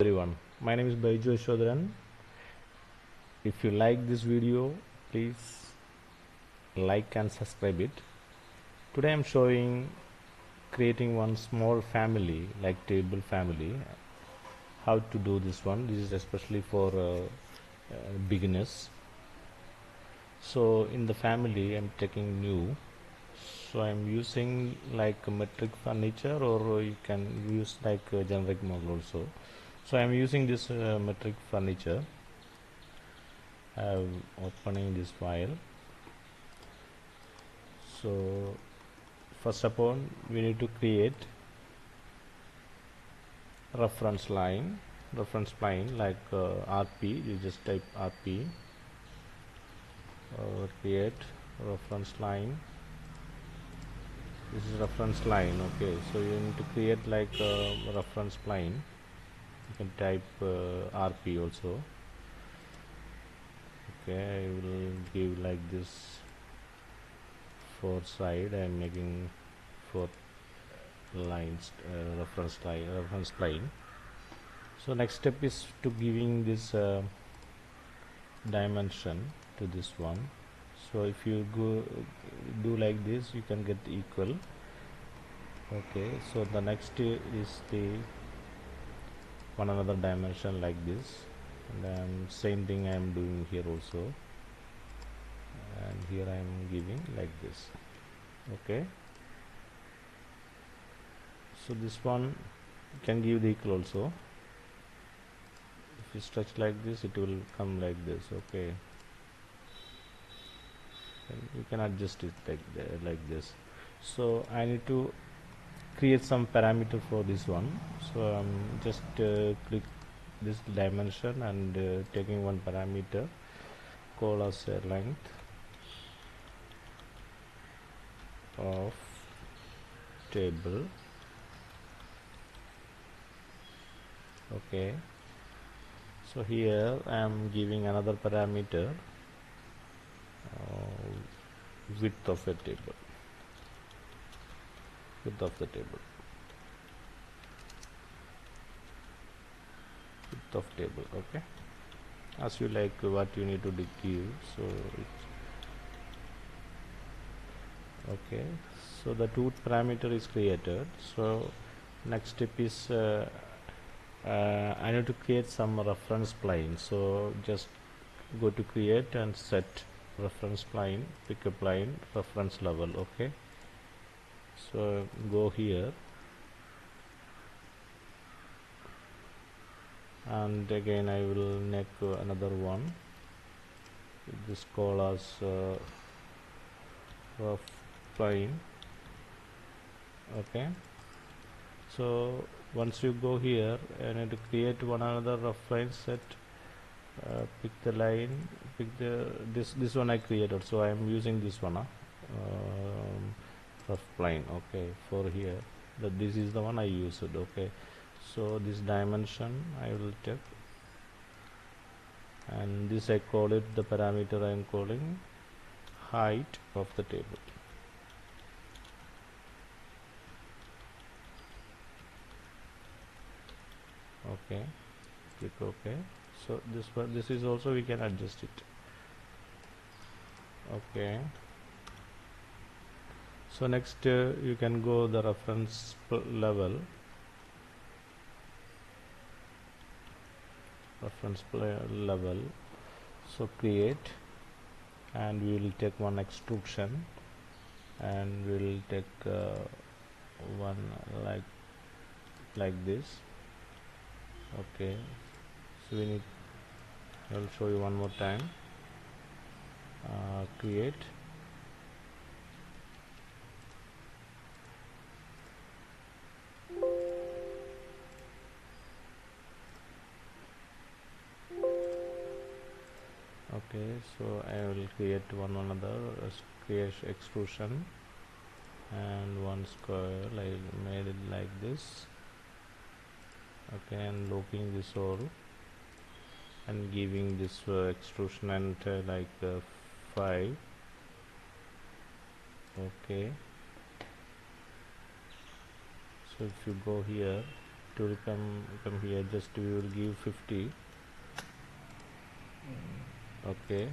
Everyone, my name is Baijo Shodran. If you like this video, please like and subscribe it. Today I'm showing creating one small family like table family. How to do this one? This is especially for beginners. So in the family I'm taking new. So I'm using like a metric furniture, or you can use like a generic model also. So I'm using this metric furniture. I'm opening this file. So first of all we need to create reference line like RP. You just type RP or create reference line. This is reference line. Okay, so you need to create like a reference line. You can type RP also. Okay, I will give like this four side. I am making four lines, reference line. So next step is to giving this dimension to this one. So if you go do like this, you can get equal. Okay, so the next is the one another dimension like this, and same thing I am doing here also, and here I am giving like this. Okay, so this one can give the equal also. If you stretch like this, it will come like this. Okay, and you can adjust it like this. So I need to create some parameter for this one. So I'm just click this dimension and taking one parameter, call as a length of table. Okay, so here I am giving another parameter, width of a table, width of the table, width of table. Okay, as you like what you need to give. So it's okay, so the two parameter is created. So next step is I need to create some reference plane. So just go to create and set reference plane, pick a plane, reference level. Okay, so go here and again I will make another one. This call as rough plane. Okay, so once you go here, I need to create one another rough line set. Pick the line, pick the this one I created, so I am using this one, rough plane. Okay, for here this is the one I used. Okay, so this dimension I will take, and this I call it the parameter I am calling height of the table. Okay, click OK. So this is also we can adjust it. Okay, so next you can go the reference level, so create, and we will take one extrusion, and we will take one like this. Okay, so we need, I will show you one more time. Create, okay, so I will create one another create extrusion, and one square I made it like this. Okay, and looking this all and giving this extrusion and like 5. Okay, so if you go here will come here. Just we will give 50. Okay,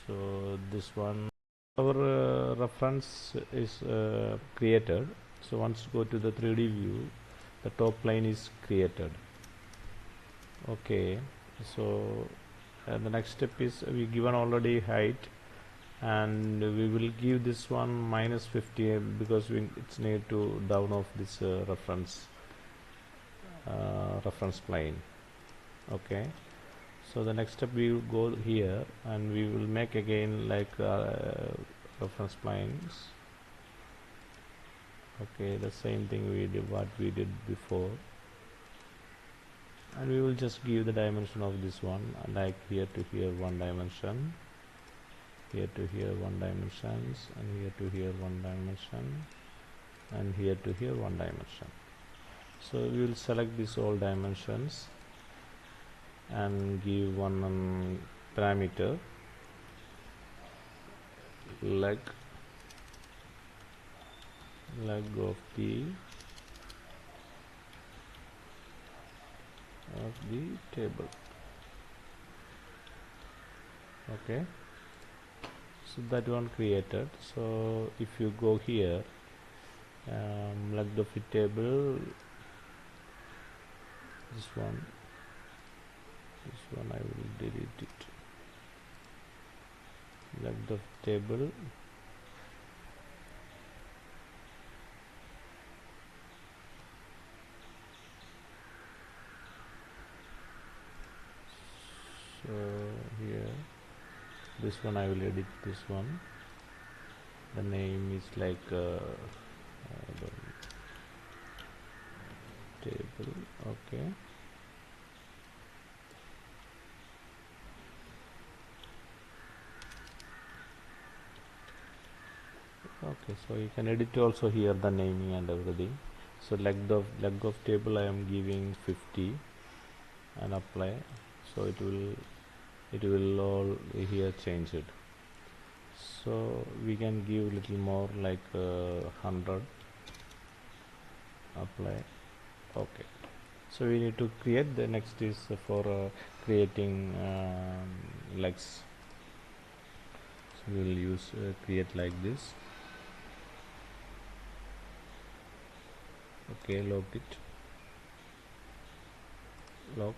so this one, our reference is created. So once you go to the 3D view, the top line is created. Okay, so the next step is we given already height, and we will give this one minus 50 because it's need to down off this reference plane. Okay, so the next step we will go here and we will make again like reference planes. Okay, the same thing we did what we did before, and we will just give the dimension of this one, like here to here 1 dimension, here to here 1 dimensions, and here to here 1 dimension, and here to here 1 dimension. So we will select these all dimensions and give one parameter leg of the table. Okay, so that one created. So if you go here, leg of the table, this one I will delete it. Leg of table, so here this one I will edit this one. The name is like table. Okay, okay, so you can edit also here the naming and everything. So leg of table I am giving 50 and apply. So it will all here change it. So we can give little more like 100, apply. Okay, so we need to create. The next is for creating legs. So we will use create like this. Okay, lock it, lock.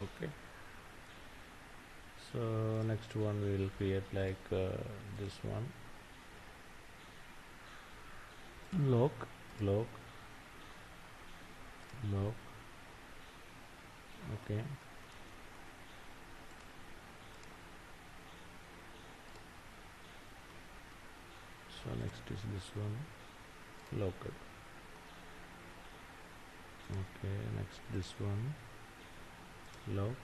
Okay, so next one we will create like this one, lock. Okay, so next is this one, lock. Okay, next this one, lock.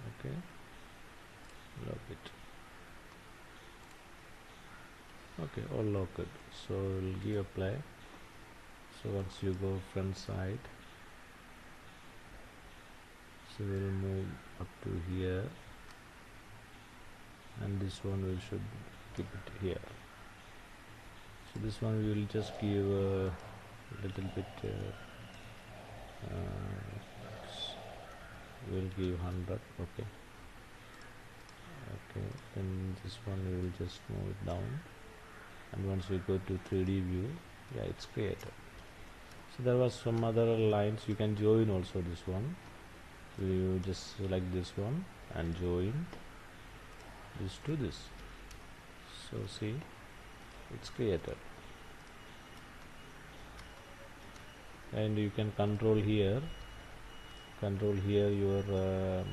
Okay, lock it. Okay, all locked. So we'll give apply. So once you go front side, so we'll move up to here, and this one we should keep it here. So this one we will just give a little bit we'll give 100. Okay, then this one we will just move it down, and once we go to 3D view, yeah, it's created. So there was some other lines you can join also. This one you just select this one and join this to this. So see, it's created, and you can control here your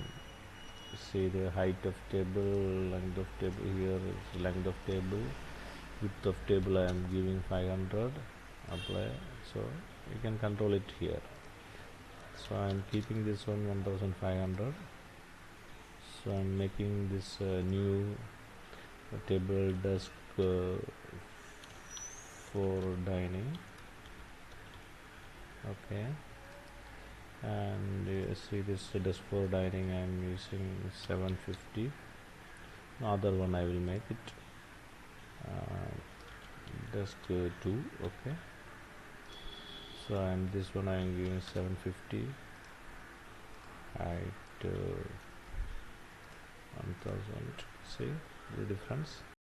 see the height of table, length of table. Here is length of table, width of table I am giving 500, apply. So you can control it here. So I am keeping this one 1500. So I am making this new table desk for dining. Okay, and you see this desk for dining I am using 750. other one I will make it just 2. Okay, so and this one I am giving 750, height 1000. See the difference.